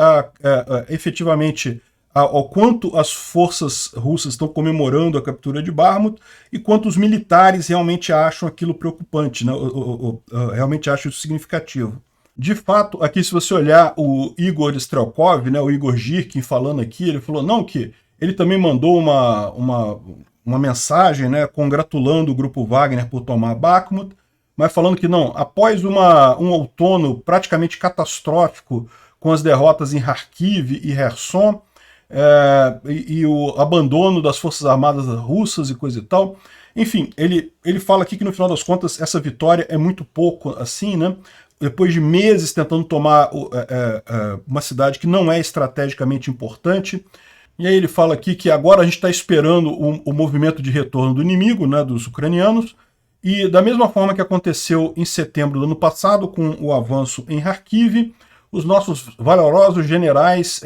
efetivamente ao quanto as forças russas estão comemorando a captura de Bakhmut e quanto os militares realmente acham aquilo preocupante, né? Realmente acham isso significativo. De fato, aqui se você olhar o Igor Strelkov, né, o Igor Girkin falando aqui, ele falou não, que ele também mandou uma mensagem, né, congratulando o grupo Wagner por tomar Bakhmut, mas falando que não, após um outono praticamente catastrófico com as derrotas em Kharkiv e Kherson, e o abandono das forças armadas russas e coisa e tal. Enfim, ele fala aqui que no final das contas essa vitória é muito pouco assim, né? Depois de meses tentando tomar uma cidade que não é estrategicamente importante. E aí ele fala aqui que agora a gente está esperando o movimento de retorno do inimigo, né, dos ucranianos, e da mesma forma que aconteceu em setembro do ano passado com o avanço em Kharkiv, os nossos valorosos generais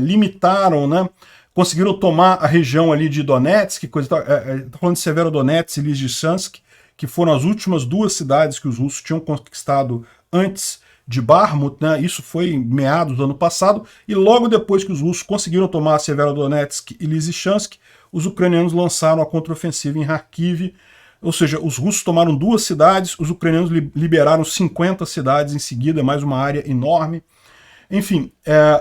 limitaram, né, conseguiram tomar a região ali de Donetsk, está falando de Severodonetsk e Lysychansk, que foram as últimas duas cidades que os russos tinham conquistado antes de Bakhmut, né? Isso foi em meados do ano passado, e logo depois que os russos conseguiram tomar Severodonetsk e Lysychansk, os ucranianos lançaram a contraofensiva em Kharkiv, ou seja, os russos tomaram duas cidades, os ucranianos liberaram 50 cidades em seguida, mais uma área enorme. Enfim,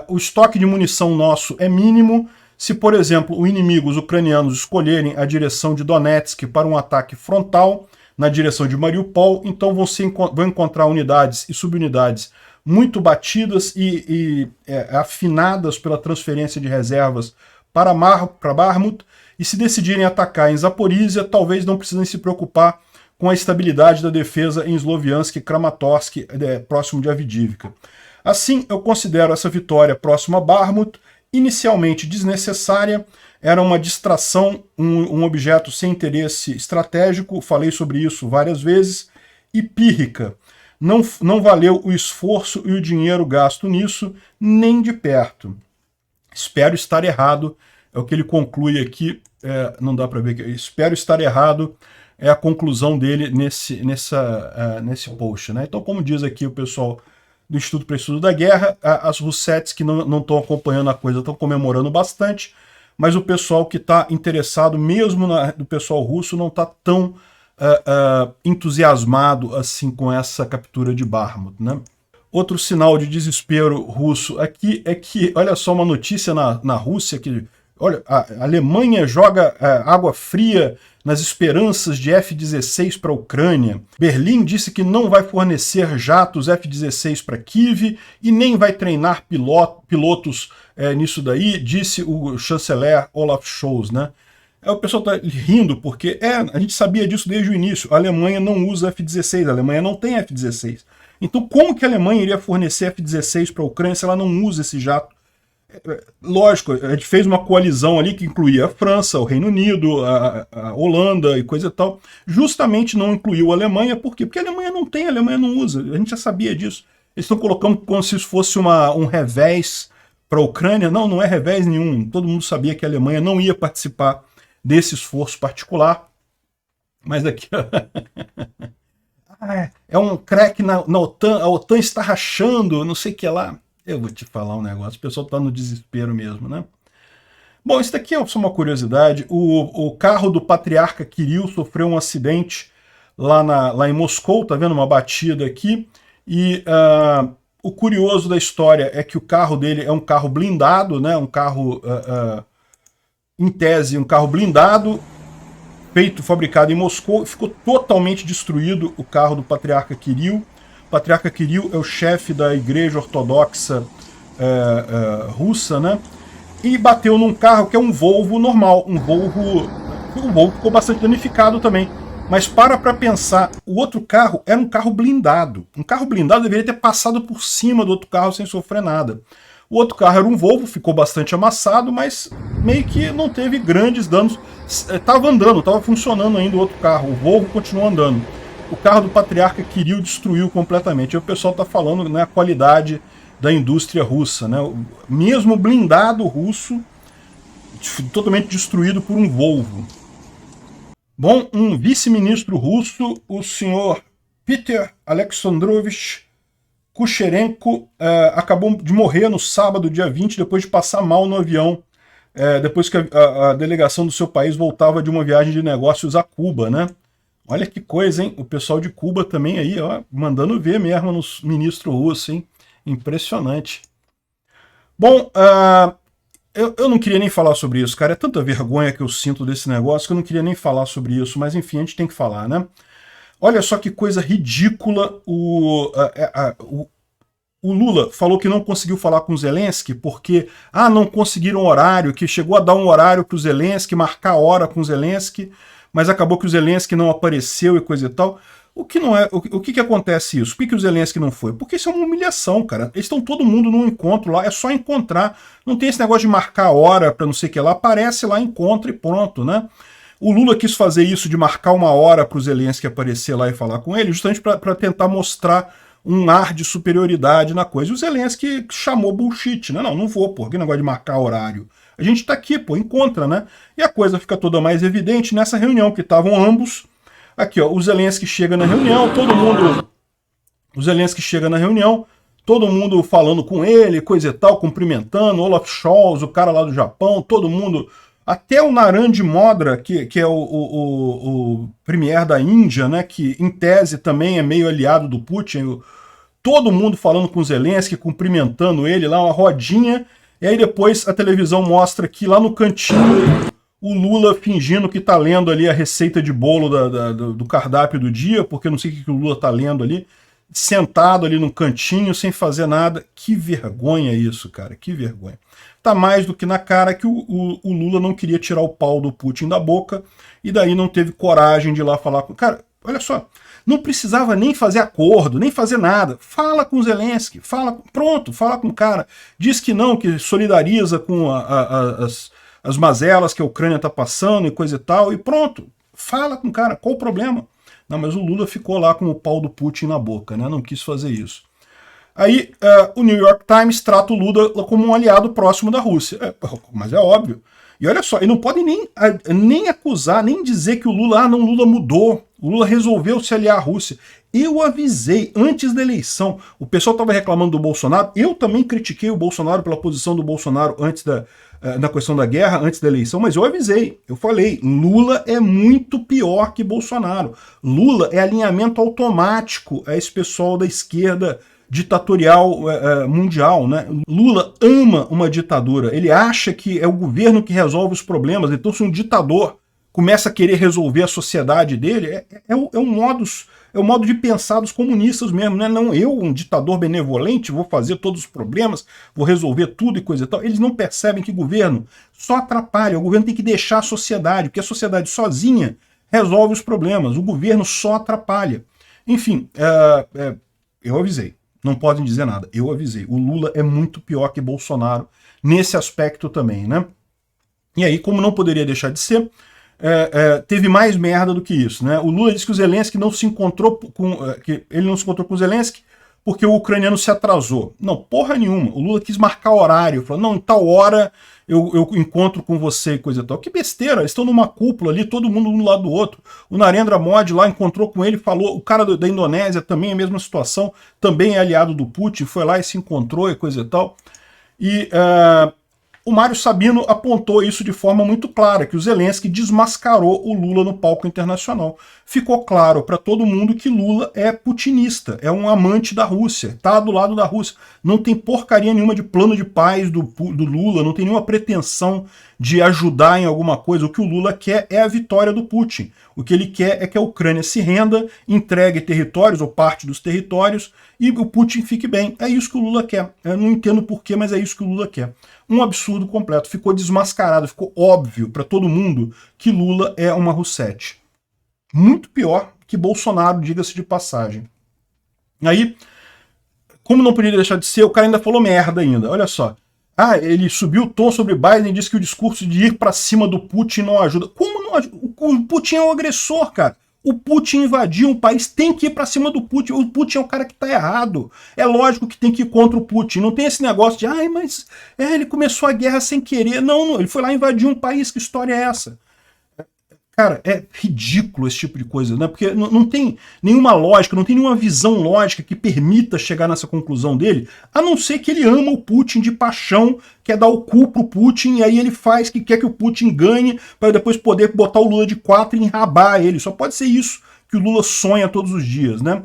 o estoque de munição nosso é mínimo. Se, por exemplo, o inimigo, os ucranianos, escolherem a direção de Donetsk para um ataque frontal, na direção de Mariupol, então vão encontrar unidades e subunidades muito batidas e afinadas pela transferência de reservas para Bakhmut, e se decidirem atacar em Zaporizhia, talvez não precisem se preocupar com a estabilidade da defesa em Sloviansk e Kramatorsk, próximo de Avdiivka. Assim, eu considero essa vitória próxima a Bakhmut inicialmente desnecessária, era uma distração, um objeto sem interesse estratégico, falei sobre isso várias vezes, e pírrica. Não valeu o esforço e o dinheiro gasto nisso, nem de perto. Espero estar errado, é o que ele conclui aqui, não dá para ver aqui, espero estar errado, é a conclusão dele nesse post, né? Então, como diz aqui o pessoal do Instituto para Estudo da Guerra, as Russettes que não estão acompanhando a coisa estão comemorando bastante, mas o pessoal que está interessado, mesmo do pessoal russo, não está tão entusiasmado assim com essa captura de Bakhmut, né? Outro sinal de desespero russo aqui é que, olha só uma notícia na Rússia, que olha, a Alemanha joga água fria nas esperanças de F-16 para a Ucrânia. Berlim disse que não vai fornecer jatos F-16 para Kiev e nem vai treinar pilotos nisso daí, disse o chanceler Olaf Scholz, né? O pessoal está rindo porque a gente sabia disso desde o início. A Alemanha não usa F-16, a Alemanha não tem F-16. Então como que a Alemanha iria fornecer F-16 para a Ucrânia se ela não usa esse jato? Lógico, a gente fez uma coalizão ali que incluía a França, o Reino Unido, a Holanda e coisa e tal. Justamente não incluiu a Alemanha, por quê? Porque a Alemanha não tem, a Alemanha não usa. A gente já sabia disso. Eles estão colocando como se isso fosse um revés para a Ucrânia. Não, não é revés nenhum. Todo mundo sabia que a Alemanha não ia participar desse esforço particular. Mas aqui... é um crack na OTAN, a OTAN está rachando, não sei o que lá. Eu vou te falar um negócio, o pessoal está no desespero mesmo, né? Bom, isso daqui é só uma curiosidade. O carro do patriarca Kirill sofreu um acidente lá em Moscou, tá vendo uma batida aqui, e o curioso da história é que o carro dele é um carro blindado, né? Um carro, em tese, um carro blindado, fabricado em Moscou, ficou totalmente destruído o carro do patriarca Kirill. O patriarca Kirill é o chefe da igreja ortodoxa russa, né? E bateu num carro que é um Volvo normal, o Volvo ficou bastante danificado também. Mas para pensar, o outro carro era um carro blindado. Um carro blindado deveria ter passado por cima do outro carro sem sofrer nada. O outro carro era um Volvo, ficou bastante amassado, mas meio que não teve grandes danos. Estava andando, estava funcionando ainda o outro carro. O Volvo continuou andando. O carro do patriarca Kirill destruiu completamente. E o pessoal está falando, né, a qualidade da indústria russa, né? Mesmo blindado russo, totalmente destruído por um Volvo. Bom, um vice-ministro russo, o senhor Peter Alexandrovich Kucherenko, acabou de morrer no sábado, dia 20, depois de passar mal no avião, depois que a delegação do seu país voltava de uma viagem de negócios a Cuba, né? Olha que coisa, hein? O pessoal de Cuba também aí, ó, mandando ver mesmo no ministro russo, hein? Impressionante. Bom, eu não queria nem falar sobre isso, cara. É tanta vergonha que eu sinto desse negócio que eu não queria nem falar sobre isso, mas enfim, a gente tem que falar, né? Olha só que coisa ridícula. O Lula falou que não conseguiu falar com o Zelensky porque não conseguiram horário, que chegou a dar um horário para o Zelensky, marcar hora com o Zelensky, mas acabou que o Zelensky não apareceu e coisa e tal. O que não é? O que acontece isso? Por que o Zelensky não foi? Porque isso é uma humilhação, cara. Eles estão todo mundo num encontro lá, é só encontrar. Não tem esse negócio de marcar hora para não sei o que lá, aparece lá, encontra e pronto, né? O Lula quis fazer isso de marcar uma hora para o Zelensky aparecer lá e falar com ele, justamente para tentar mostrar um ar de superioridade na coisa. E o Zelensky chamou bullshit, né? Não vou, pô, que negócio de marcar horário. A gente tá aqui, pô, encontra, né? E a coisa fica toda mais evidente nessa reunião, que estavam ambos. Aqui, ó, o Zelensky chega na reunião, todo mundo... O Zelensky chega na reunião, todo mundo falando com ele, coisa e tal, cumprimentando, Olaf Scholz, o cara lá do Japão, todo mundo... Até o Narendra Modi, que é o premier da Índia, né, que em tese também é meio aliado do Putin, todo mundo falando com o Zelensky, cumprimentando ele lá, uma rodinha, e aí depois a televisão mostra que lá no cantinho o Lula fingindo que está lendo ali a receita de bolo do cardápio do dia, porque não sei o que o Lula está lendo ali, sentado ali no cantinho, sem fazer nada. Que vergonha isso, cara, que vergonha. Tá mais do que na cara que o Lula não queria tirar o pau do Putin da boca, e daí não teve coragem de ir lá falar com... Cara, olha só, não precisava nem fazer acordo, nem fazer nada. Fala com o Zelensky, pronto, fala com o cara. Diz que não, que solidariza com as mazelas que a Ucrânia está passando e coisa e tal, e pronto, fala com o cara, qual o problema? Não, mas o Lula ficou lá com o pau do Putin na boca, né? Não quis fazer isso. Aí o New York Times trata o Lula como um aliado próximo da Rússia. Mas é óbvio. E olha só, e não podem nem acusar, nem dizer que o Lula, não, o Lula mudou, o Lula resolveu se aliar à Rússia. Eu avisei antes da eleição, o pessoal estava reclamando do Bolsonaro, eu também critiquei o Bolsonaro pela posição do Bolsonaro antes na questão da guerra, antes da eleição, mas eu avisei, eu falei, Lula é muito pior que Bolsonaro. Lula é alinhamento automático a esse pessoal da esquerda ditatorial mundial, né? Lula ama uma ditadura, ele acha que é o governo que resolve os problemas, então se um ditador começa a querer resolver a sociedade dele, é o modo de pensar dos comunistas mesmo, né? Não eu, um ditador benevolente, vou fazer todos os problemas, vou resolver tudo e coisa e tal. Eles não percebem que o governo só atrapalha, o governo tem que deixar a sociedade, porque a sociedade sozinha resolve os problemas, o governo só atrapalha. Enfim, eu avisei, não podem dizer nada, eu avisei. O Lula é muito pior que Bolsonaro nesse aspecto também, né? E aí, como não poderia deixar de ser, teve mais merda do que isso, né? O Lula disse que o Zelensky não se encontrou que ele não se encontrou com o Zelensky porque o ucraniano se atrasou. Não, porra nenhuma. O Lula quis marcar horário, falou, não, em tal hora eu encontro com você e coisa e tal. Que besteira, eles estão numa cúpula ali, todo mundo um do lado do outro. O Narendra Modi lá encontrou com ele, falou, o cara da Indonésia também é a mesma situação, também é aliado do Putin, foi lá e se encontrou e coisa e tal. E o Mário Sabino apontou isso de forma muito clara, que o Zelensky desmascarou o Lula no palco internacional. Ficou claro para todo mundo que Lula é putinista, é um amante da Rússia, está do lado da Rússia. Não tem porcaria nenhuma de plano de paz do Lula, não tem nenhuma pretensão de ajudar em alguma coisa. O que o Lula quer é a vitória do Putin. O que ele quer é que a Ucrânia se renda, entregue territórios ou parte dos territórios e o Putin fique bem. É isso que o Lula quer. Eu não entendo porquê, mas é isso que o Lula quer. Um absurdo completo. Ficou desmascarado, ficou óbvio para todo mundo que Lula é uma Roussete. Muito pior que Bolsonaro, diga-se de passagem. Aí, como não podia deixar de ser, o cara ainda falou merda ainda. Olha só. Ele subiu o tom sobre Biden e disse que o discurso de ir para cima do Putin não ajuda. Como não ajuda? O Putin é o agressor, cara. O Putin invadiu um país, tem que ir para cima do Putin. O Putin é o cara que está errado. É lógico que tem que ir contra o Putin. Não tem esse negócio de, mas ele começou a guerra sem querer. Não, ele foi lá invadir um país. Que história é essa? Cara, é ridículo esse tipo de coisa, né? Porque não tem nenhuma lógica, não tem nenhuma visão lógica que permita chegar nessa conclusão dele, a não ser que ele ama o Putin de paixão, quer dar o cu pro Putin, e aí ele faz que quer que o Putin ganhe, para depois poder botar o Lula de 4 e enrabar ele. Só pode ser isso que o Lula sonha todos os dias, né?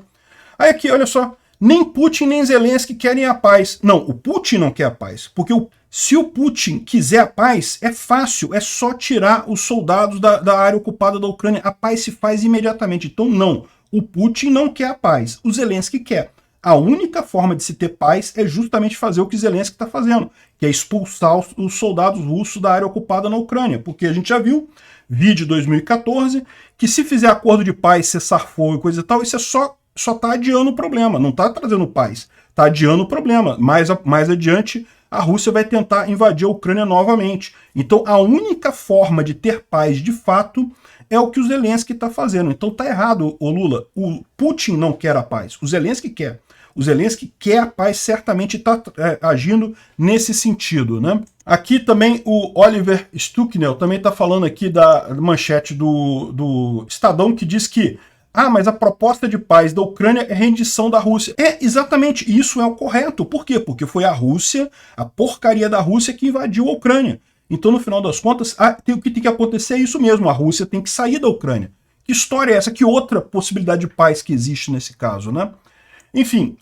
Aí aqui, olha só, nem Putin nem Zelensky querem a paz. Não, o Putin não quer a paz, porque se o Putin quiser a paz, é fácil, é só tirar os soldados da área ocupada da Ucrânia. A paz se faz imediatamente. Então não, o Putin não quer a paz, o Zelensky quer. A única forma de se ter paz é justamente fazer o que Zelensky está fazendo, que é expulsar os soldados russos da área ocupada na Ucrânia. Porque a gente já viu, vídeo 2014, que se fizer acordo de paz, cessar fogo e coisa e tal, isso só está adiando o problema, não está trazendo paz, está adiando o problema. Mais adiante, a Rússia vai tentar invadir a Ucrânia novamente. Então a única forma de ter paz de fato é o que o Zelensky está fazendo. Então tá errado, o Lula. O Putin não quer a paz, o Zelensky quer. O Zelensky quer a paz, certamente está agindo nesse sentido, né? Aqui também o Oliver Stucknell também está falando aqui da manchete do Estadão, que diz que mas a proposta de paz da Ucrânia é rendição da Rússia. Exatamente, isso é o correto. Por quê? Porque foi a Rússia, a porcaria da Rússia, que invadiu a Ucrânia. Então, no final das contas, o que tem que acontecer é isso mesmo, a Rússia tem que sair da Ucrânia. Que história é essa? Que outra possibilidade de paz que existe nesse caso, né? Enfim,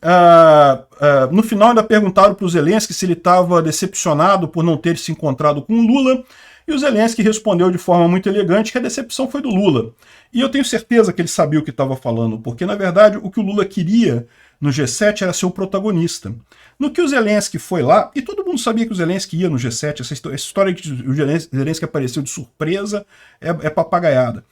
no final ainda perguntaram para o Zelensky se ele estava decepcionado por não ter se encontrado com o Lula, e o Zelensky respondeu de forma muito elegante que a decepção foi do Lula. E eu tenho certeza que ele sabia o que estava falando, porque, na verdade, o que o Lula queria no G7 era ser o protagonista. No que o Zelensky foi lá, e todo mundo sabia que o Zelensky ia no G7, essa história de que o Zelensky apareceu de surpresa é papagaiada.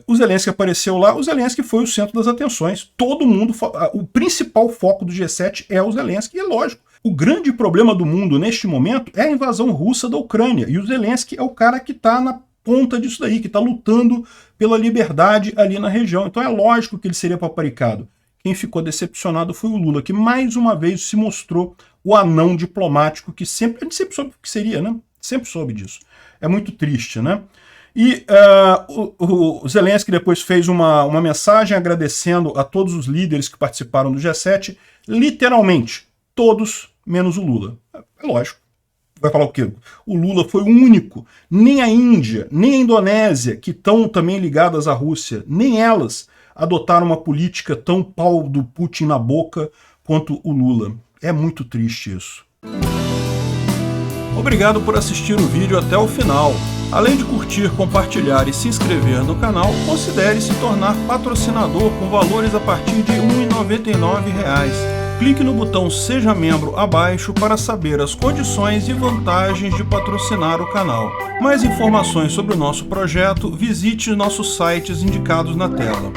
O Zelensky apareceu lá, o Zelensky foi o centro das atenções. Todo mundo, o principal foco do G7 é o Zelensky, e é lógico. O grande problema do mundo neste momento é a invasão russa da Ucrânia, e o Zelensky é o cara que está na ponta disso daí, que está lutando pela liberdade ali na região. Então é lógico que ele seria paparicado. Quem ficou decepcionado foi o Lula, que mais uma vez se mostrou o anão diplomático que a gente sempre soube que seria, né? Sempre soube disso. É muito triste, né? E o Zelensky depois fez uma mensagem agradecendo a todos os líderes que participaram do G7, literalmente, todos menos o Lula. É lógico. Vai falar o quê? O Lula foi o único. Nem a Índia, nem a Indonésia, que estão também ligadas à Rússia, nem elas adotaram uma política tão pau do Putin na boca quanto o Lula. É muito triste isso. Obrigado por assistir o vídeo até o final. Além de curtir, compartilhar e se inscrever no canal, considere se tornar patrocinador com valores a partir de R$ 1,99. Clique no botão Seja Membro abaixo para saber as condições e vantagens de patrocinar o canal. Mais informações sobre o nosso projeto, visite nossos sites indicados na tela.